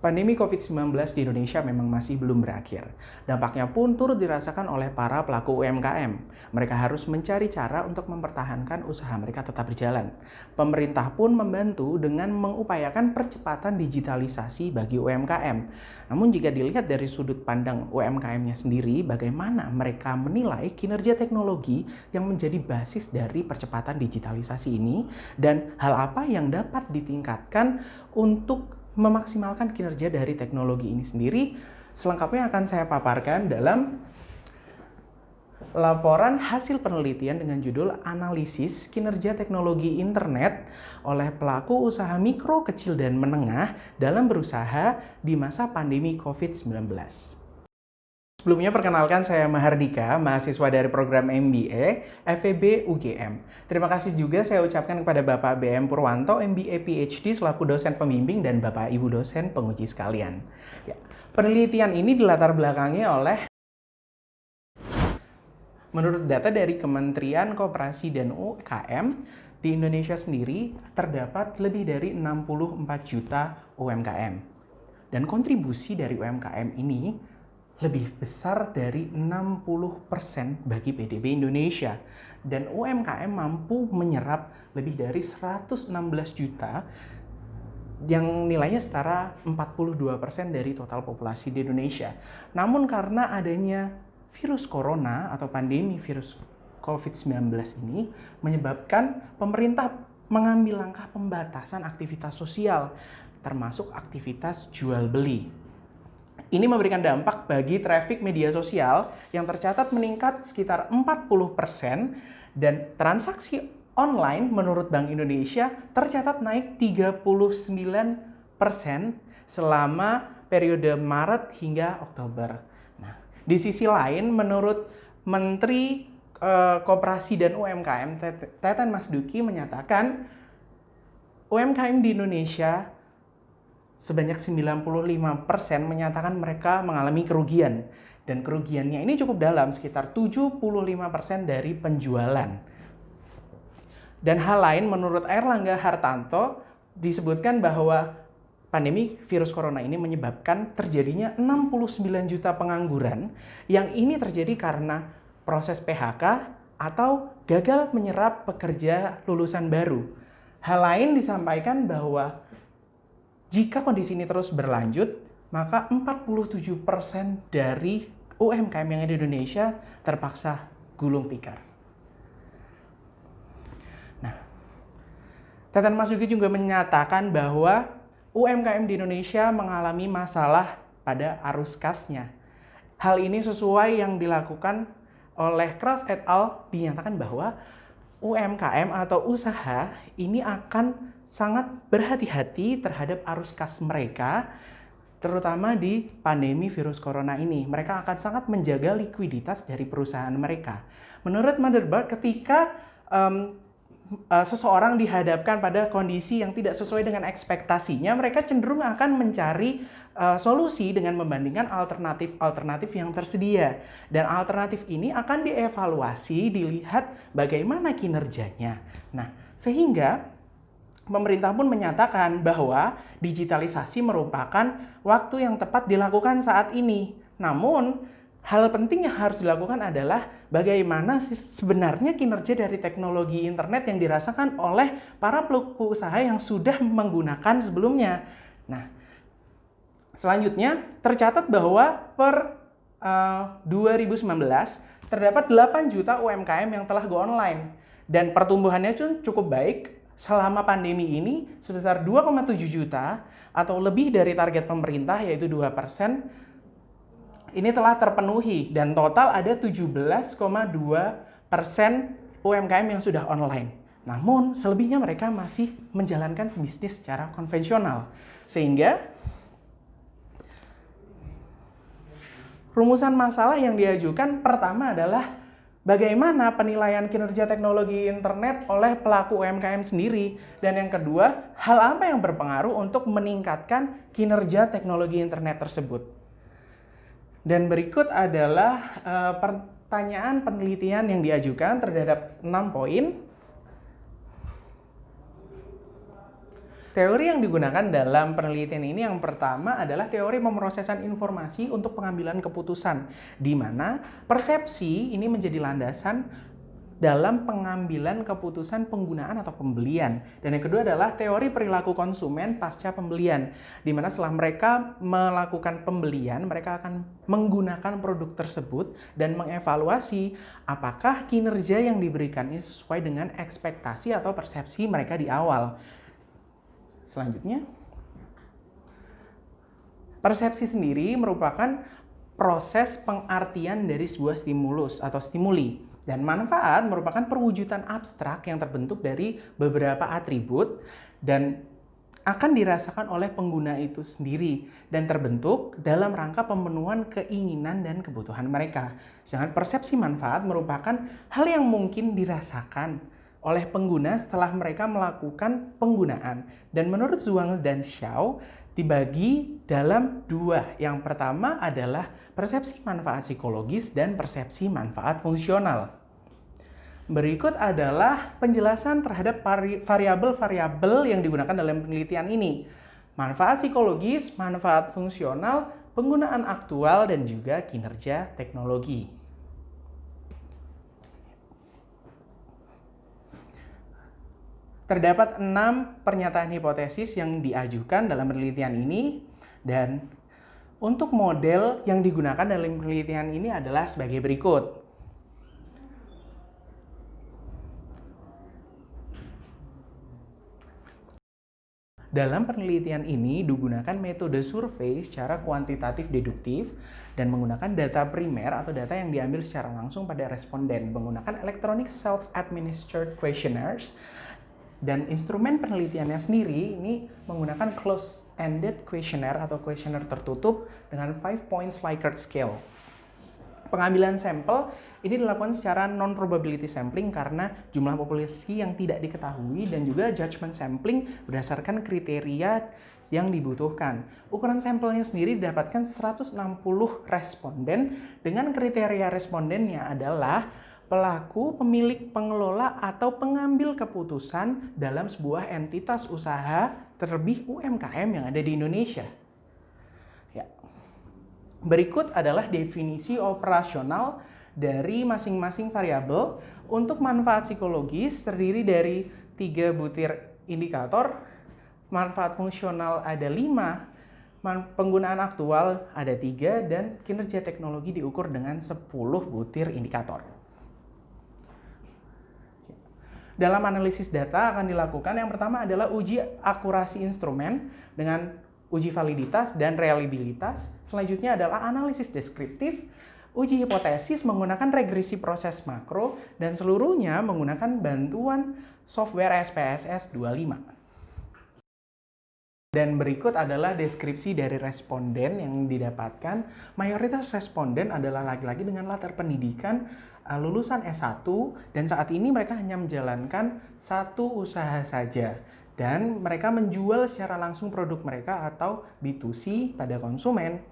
Pandemi COVID-19 di Indonesia memang masih belum berakhir. Dampaknya pun turut dirasakan oleh para pelaku UMKM. Mereka harus mencari cara untuk mempertahankan usaha mereka tetap berjalan. Pemerintah pun membantu dengan mengupayakan percepatan digitalisasi bagi UMKM. Namun jika dilihat dari sudut pandang UMKM-nya sendiri, bagaimana mereka menilai kinerja teknologi yang menjadi basis dari percepatan digitalisasi ini, dan hal apa yang dapat ditingkatkan untuk memaksimalkan kinerja dari teknologi ini sendiri, selengkapnya akan saya paparkan dalam laporan hasil penelitian dengan judul Analisis Kinerja Teknologi Internet oleh pelaku usaha mikro, kecil, dan menengah dalam berusaha di masa pandemi COVID-19. Sebelumnya perkenalkan, saya Mahardika, mahasiswa dari program MBA FEB UGM. Terima kasih juga saya ucapkan kepada Bapak BM Purwanto, MBA PhD selaku dosen pembimbing, dan Bapak Ibu dosen penguji sekalian. Ya, penelitian ini dilatar belakangi oleh menurut data dari Kementerian Koperasi dan UKM, di Indonesia sendiri terdapat lebih dari 64 juta UMKM. Dan kontribusi dari UMKM ini lebih besar dari 60% bagi PDB Indonesia. Dan UMKM mampu menyerap lebih dari 116 juta yang nilainya setara 42% dari total populasi di Indonesia. Namun karena adanya virus corona atau pandemi virus COVID-19 ini menyebabkan pemerintah mengambil langkah pembatasan aktivitas sosial, termasuk aktivitas jual beli. Ini memberikan dampak bagi traffic media sosial yang tercatat meningkat sekitar 40%, dan transaksi online menurut Bank Indonesia tercatat naik 39% selama periode Maret hingga Oktober. Nah, di sisi lain menurut Menteri Koperasi dan UMKM Teten Masduki menyatakan UMKM di Indonesia sebanyak 95% menyatakan mereka mengalami kerugian. Dan kerugiannya ini cukup dalam, sekitar 75% dari penjualan. Dan hal lain menurut Airlangga Hartarto disebutkan bahwa pandemi virus corona ini menyebabkan terjadinya 69 juta pengangguran, yang ini terjadi karena proses PHK atau gagal menyerap pekerja lulusan baru. Hal lain disampaikan bahwa jika kondisi ini terus berlanjut, maka 47% dari UMKM yang ada di Indonesia terpaksa gulung tikar. Nah, Teten Masduki juga menyatakan bahwa UMKM di Indonesia mengalami masalah pada arus kasnya. Hal ini sesuai yang dilakukan oleh Krauss et al. Dinyatakan bahwa UMKM atau usaha ini akan sangat berhati-hati terhadap arus kas mereka, terutama di pandemi virus corona ini. Mereka akan sangat menjaga likuiditas dari perusahaan mereka. Menurut Mandelbrot, ketika seseorang dihadapkan pada kondisi yang tidak sesuai dengan ekspektasinya, mereka cenderung akan mencari solusi dengan membandingkan alternatif-alternatif yang tersedia. Dan alternatif ini akan dievaluasi, dilihat bagaimana kinerjanya. Nah, sehingga pemerintah pun menyatakan bahwa digitalisasi merupakan waktu yang tepat dilakukan saat ini. Namun, hal penting yang harus dilakukan adalah bagaimana sebenarnya kinerja dari teknologi internet yang dirasakan oleh para pelaku usaha yang sudah menggunakan sebelumnya. Nah, selanjutnya tercatat bahwa per 2019 terdapat 8 juta UMKM yang telah go online, dan pertumbuhannya cukup baik selama pandemi ini sebesar 2,7 juta atau lebih dari target pemerintah yaitu 2%. Ini telah terpenuhi dan total ada 17,2% UMKM yang sudah online. Namun selebihnya mereka masih menjalankan bisnis secara konvensional. Sehingga rumusan masalah yang diajukan pertama adalah bagaimana penilaian kinerja teknologi internet oleh pelaku UMKM sendiri. Dan yang kedua, hal apa yang berpengaruh untuk meningkatkan kinerja teknologi internet tersebut. Dan berikut adalah pertanyaan penelitian yang diajukan terhadap 6 poin. Teori yang digunakan dalam penelitian ini yang pertama adalah teori pemrosesan informasi untuk pengambilan keputusan, di mana persepsi ini menjadi landasan dalam pengambilan keputusan penggunaan atau pembelian. Dan yang kedua adalah teori perilaku konsumen pasca pembelian, di mana setelah mereka melakukan pembelian, mereka akan menggunakan produk tersebut dan mengevaluasi apakah kinerja yang diberikan ini sesuai dengan ekspektasi atau persepsi mereka di awal. Selanjutnya, persepsi sendiri merupakan proses pengartian dari sebuah stimulus atau stimuli. Dan manfaat merupakan perwujudan abstrak yang terbentuk dari beberapa atribut dan akan dirasakan oleh pengguna itu sendiri dan terbentuk dalam rangka pemenuhan keinginan dan kebutuhan mereka. Sedangkan persepsi manfaat merupakan hal yang mungkin dirasakan oleh pengguna setelah mereka melakukan penggunaan. Dan menurut Zhuang dan Xiao, dibagi dalam dua. Yang pertama adalah persepsi manfaat psikologis dan persepsi manfaat fungsional. Berikut adalah penjelasan terhadap variabel-variabel yang digunakan dalam penelitian ini. Manfaat psikologis, manfaat fungsional, penggunaan aktual, dan juga kinerja teknologi. Terdapat 6 pernyataan hipotesis yang diajukan dalam penelitian ini, dan untuk model yang digunakan dalam penelitian ini adalah sebagai berikut. Dalam penelitian ini digunakan metode survei secara kuantitatif deduktif dan menggunakan data primer atau data yang diambil secara langsung pada responden menggunakan electronic self-administered questionnaires. Dan instrumen penelitiannya sendiri ini menggunakan closed-ended questionnaire atau questionnaire tertutup dengan 5 points Likert scale. Pengambilan sampel ini dilakukan secara non-probability sampling karena jumlah populasi yang tidak diketahui dan juga judgment sampling berdasarkan kriteria yang dibutuhkan. Ukuran sampelnya sendiri didapatkan 160 responden dengan kriteria respondennya adalah pelaku, pemilik, pengelola, atau pengambil keputusan dalam sebuah entitas usaha, terlebih UMKM yang ada di Indonesia. Ya. Berikut adalah definisi operasional dari masing-masing variabel. Untuk manfaat psikologis terdiri dari 3 butir indikator, manfaat fungsional ada 5, penggunaan aktual ada 3, dan kinerja teknologi diukur dengan 10 butir indikator. Dalam analisis data akan dilakukan yang pertama adalah uji akurasi instrumen dengan uji validitas dan reliabilitas. Selanjutnya adalah analisis deskriptif, uji hipotesis menggunakan regresi proses makro, dan seluruhnya menggunakan bantuan software SPSS 25. Dan berikut adalah deskripsi dari responden yang didapatkan. Mayoritas responden adalah laki-laki dengan latar pendidikan lulusan S1 dan saat ini mereka hanya menjalankan satu usaha saja dan mereka menjual secara langsung produk mereka atau B2C pada konsumen.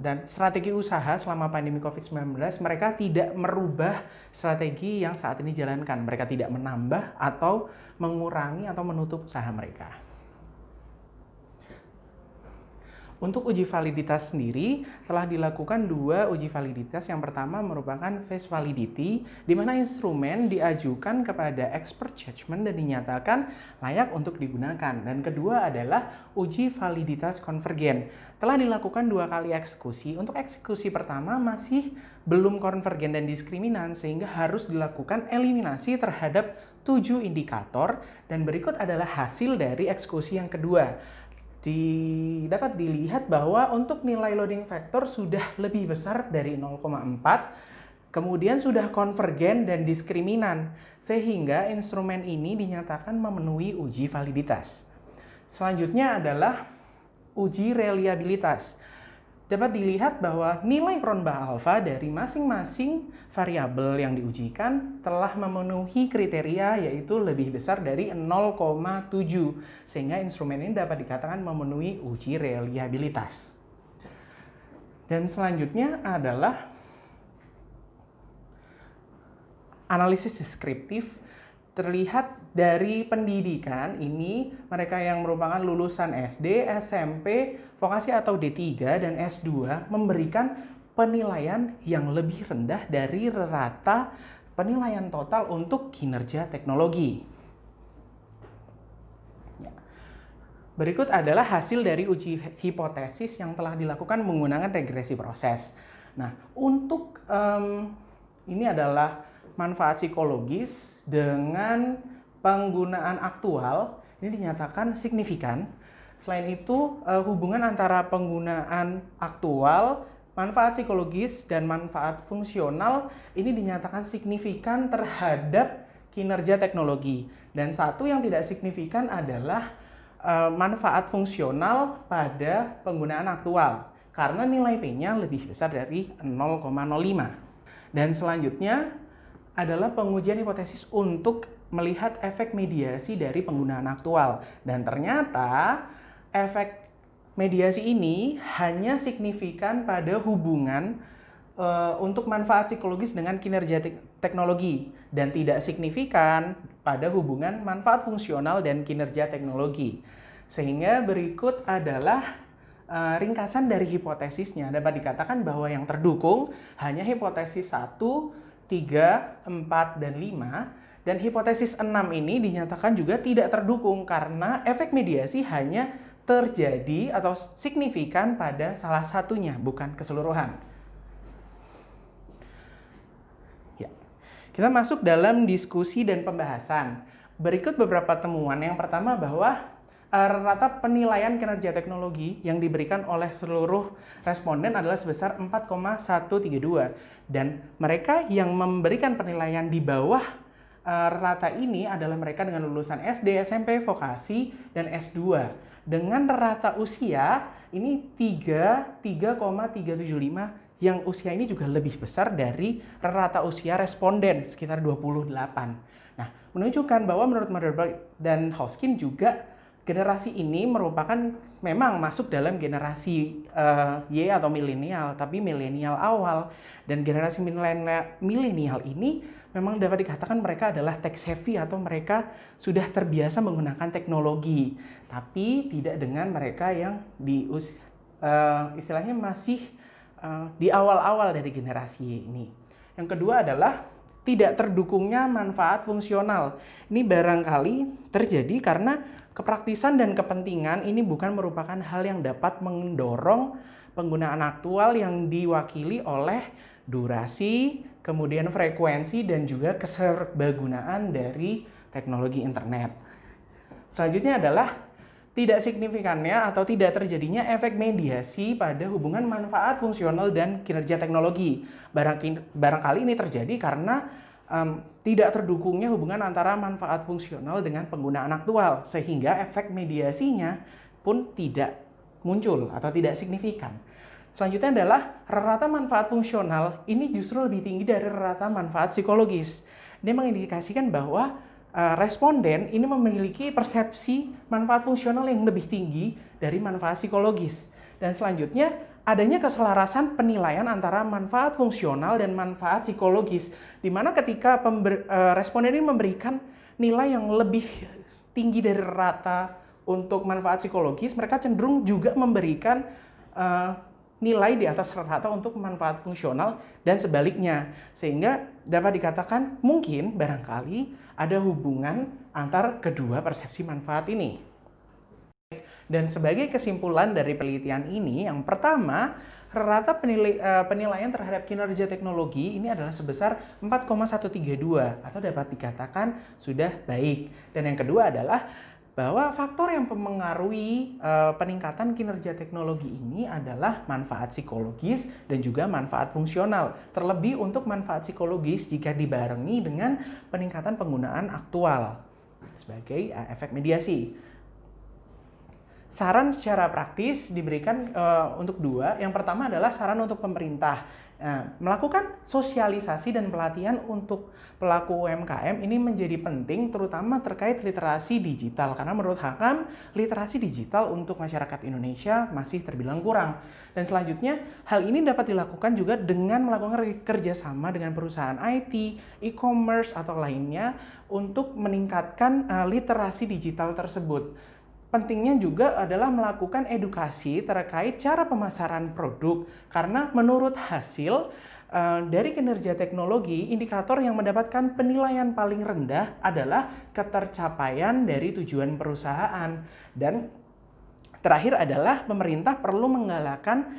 Dan strategi usaha selama pandemi COVID-19 mereka tidak merubah strategi yang saat ini dijalankan. Mereka tidak menambah atau mengurangi atau menutup usaha mereka. Untuk uji validitas sendiri, telah dilakukan 2 uji validitas. Yang pertama merupakan phase validity, di mana instrumen diajukan kepada expert judgment dan dinyatakan layak untuk digunakan. Dan kedua adalah uji validitas konvergen. Telah dilakukan 2 kali eksekusi. Untuk eksekusi pertama masih belum konvergen dan diskriminan, sehingga harus dilakukan eliminasi terhadap 7 indikator. Dan berikut adalah hasil dari eksekusi yang kedua. Dapat dilihat bahwa untuk nilai loading factor sudah lebih besar dari 0,4, kemudian sudah konvergen dan diskriminan, sehingga instrumen ini dinyatakan memenuhi uji validitas. Selanjutnya adalah uji reliabilitas. Dapat dilihat bahwa nilai Cronbach alpha dari masing-masing variabel yang diujikan telah memenuhi kriteria, yaitu lebih besar dari 0,7, sehingga instrumen ini dapat dikatakan memenuhi uji reliabilitas. Dan selanjutnya adalah analisis deskriptif. Terlihat dari pendidikan ini, mereka yang merupakan lulusan SD, SMP, vokasi atau D3 dan S2 memberikan penilaian yang lebih rendah dari rata penilaian total untuk kinerja teknologi. Berikut adalah hasil dari uji hipotesis yang telah dilakukan menggunakan regresi proses. Nah, untuk ini adalah manfaat psikologis dengan penggunaan aktual, ini dinyatakan signifikan. Selain itu, hubungan antara penggunaan aktual, manfaat psikologis, dan manfaat fungsional ini dinyatakan signifikan terhadap kinerja teknologi. Dan satu yang tidak signifikan adalah manfaat fungsional pada penggunaan aktual karena nilai P-nya lebih besar dari 0,05. Dan selanjutnya adalah pengujian hipotesis untuk melihat efek mediasi dari penggunaan aktual. Dan ternyata efek mediasi ini hanya signifikan pada hubungan untuk manfaat psikologis dengan kinerja teknologi dan tidak signifikan pada hubungan manfaat fungsional dan kinerja teknologi. Sehingga berikut adalah ringkasan dari hipotesisnya. Dapat dikatakan bahwa yang terdukung hanya hipotesis 1, 3, 4, dan 5. Dan hipotesis 6 ini dinyatakan juga tidak terdukung karena efek mediasi hanya terjadi atau signifikan pada salah satunya, bukan keseluruhan. Kita masuk dalam diskusi dan pembahasan. Berikut beberapa temuan. Yang pertama bahwa rata penilaian kinerja teknologi yang diberikan oleh seluruh responden adalah sebesar 4,132. Dan mereka yang memberikan penilaian di bawah rata ini adalah mereka dengan lulusan SD, SMP, vokasi, dan S2. Dengan rata usia ini 3,375 yang usia ini juga lebih besar dari rata usia responden, sekitar 28. Nah, menunjukkan bahwa menurut Motherberg dan Hoskin juga generasi ini merupakan memang masuk dalam generasi Y atau milenial, tapi milenial awal. Dan generasi milenial ini memang dapat dikatakan mereka adalah tech savvy atau mereka sudah terbiasa menggunakan teknologi, tapi tidak dengan mereka yang istilahnya masih di awal-awal dari generasi ini. Yang kedua adalah tidak terdukungnya manfaat fungsional. Ini barangkali terjadi karena kepraktisan dan kepentingan ini bukan merupakan hal yang dapat mendorong penggunaan aktual yang diwakili oleh durasi, kemudian frekuensi, dan juga keserbagunaan dari teknologi internet. Selanjutnya adalah tidak signifikannya atau tidak terjadinya efek mediasi pada hubungan manfaat fungsional dan kinerja teknologi. Barangkali ini terjadi karena tidak terdukungnya hubungan antara manfaat fungsional dengan penggunaan aktual, sehingga efek mediasinya pun tidak muncul atau tidak signifikan. Selanjutnya adalah rata manfaat fungsional ini justru lebih tinggi dari rata manfaat psikologis. Ini mengindikasikan bahwa responden ini memiliki persepsi manfaat fungsional yang lebih tinggi dari manfaat psikologis. Dan selanjutnya, adanya keselarasan penilaian antara manfaat fungsional dan manfaat psikologis, di mana ketika responden ini memberikan nilai yang lebih tinggi dari rata untuk manfaat psikologis, mereka cenderung juga memberikan nilai di atas rata untuk manfaat fungsional dan sebaliknya. Sehingga dapat dikatakan mungkin barangkali ada hubungan antar kedua persepsi manfaat ini. Dan sebagai kesimpulan dari penelitian ini, yang pertama, rata penilaian terhadap kinerja teknologi ini adalah sebesar 4,132 atau dapat dikatakan sudah baik. Dan yang kedua adalah bahwa faktor yang mempengaruhi peningkatan kinerja teknologi ini adalah manfaat psikologis dan juga manfaat fungsional. Terlebih untuk manfaat psikologis jika dibarengi dengan peningkatan penggunaan aktual sebagai efek mediasi. Saran secara praktis diberikan untuk dua. Yang pertama adalah saran untuk pemerintah. Melakukan sosialisasi dan pelatihan untuk pelaku UMKM ini menjadi penting, terutama terkait literasi digital. Karena menurut Hakam, literasi digital untuk masyarakat Indonesia masih terbilang kurang. Dan selanjutnya, hal ini dapat dilakukan juga dengan melakukan kerjasama dengan perusahaan IT, e-commerce, atau lainnya untuk meningkatkan literasi digital tersebut. Pentingnya juga adalah melakukan edukasi terkait cara pemasaran produk, karena menurut hasil dari kinerja teknologi, indikator yang mendapatkan penilaian paling rendah adalah ketercapaian dari tujuan perusahaan. Dan terakhir adalah pemerintah perlu menggalakkan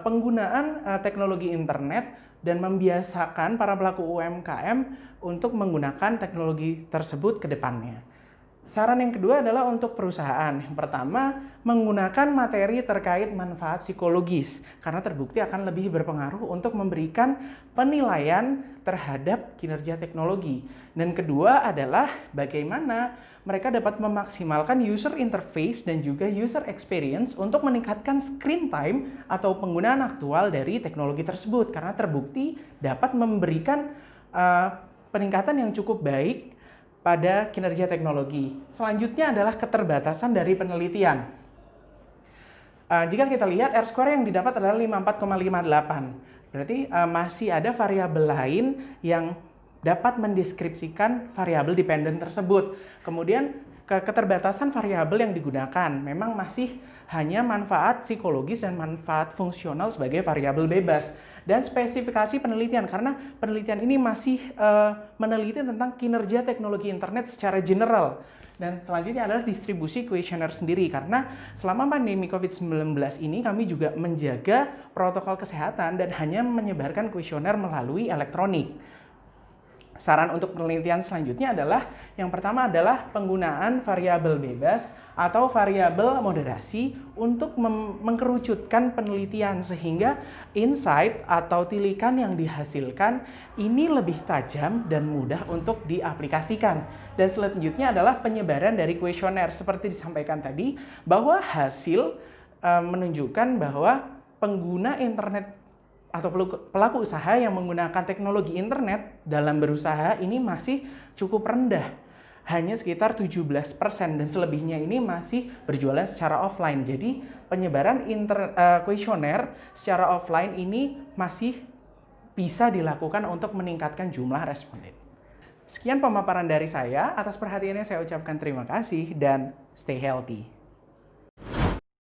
penggunaan teknologi internet dan membiasakan para pelaku UMKM untuk menggunakan teknologi tersebut ke depannya. Saran yang kedua adalah untuk perusahaan. Yang pertama, menggunakan materi terkait manfaat psikologis, karena terbukti akan lebih berpengaruh untuk memberikan penilaian terhadap kinerja teknologi. Dan kedua adalah bagaimana mereka dapat memaksimalkan user interface dan juga user experience untuk meningkatkan screen time atau penggunaan aktual dari teknologi tersebut, karena terbukti dapat memberikan peningkatan yang cukup baik pada kinerja teknologi. Selanjutnya adalah keterbatasan dari penelitian. Jika kita lihat R-square yang didapat adalah 54,58. Berarti masih ada variabel lain yang dapat mendeskripsikan variabel dependen tersebut. Kemudian keterbatasan variabel yang digunakan memang masih hanya manfaat psikologis dan manfaat fungsional sebagai variabel bebas. Dan spesifikasi penelitian, karena penelitian ini masih meneliti tentang kinerja teknologi internet secara general. Dan selanjutnya adalah distribusi kuesioner sendiri, karena selama pandemi COVID-19 ini kami juga menjaga protokol kesehatan dan hanya menyebarkan kuesioner melalui elektronik. Saran untuk penelitian selanjutnya adalah, yang pertama adalah penggunaan variabel bebas atau variabel moderasi untuk mengkerucutkan penelitian, sehingga insight atau tilikan yang dihasilkan ini lebih tajam dan mudah untuk diaplikasikan. Dan selanjutnya adalah penyebaran dari kuesioner. Seperti disampaikan tadi, bahwa hasil menunjukkan bahwa pengguna internet atau pelaku usaha yang menggunakan teknologi internet dalam berusaha ini masih cukup rendah, hanya sekitar 17%, dan selebihnya ini masih berjualan secara offline. Jadi penyebaran kuesioner secara offline ini masih bisa dilakukan untuk meningkatkan jumlah responden. Sekian pemaparan dari saya. Atas perhatiannya saya ucapkan terima kasih dan stay healthy.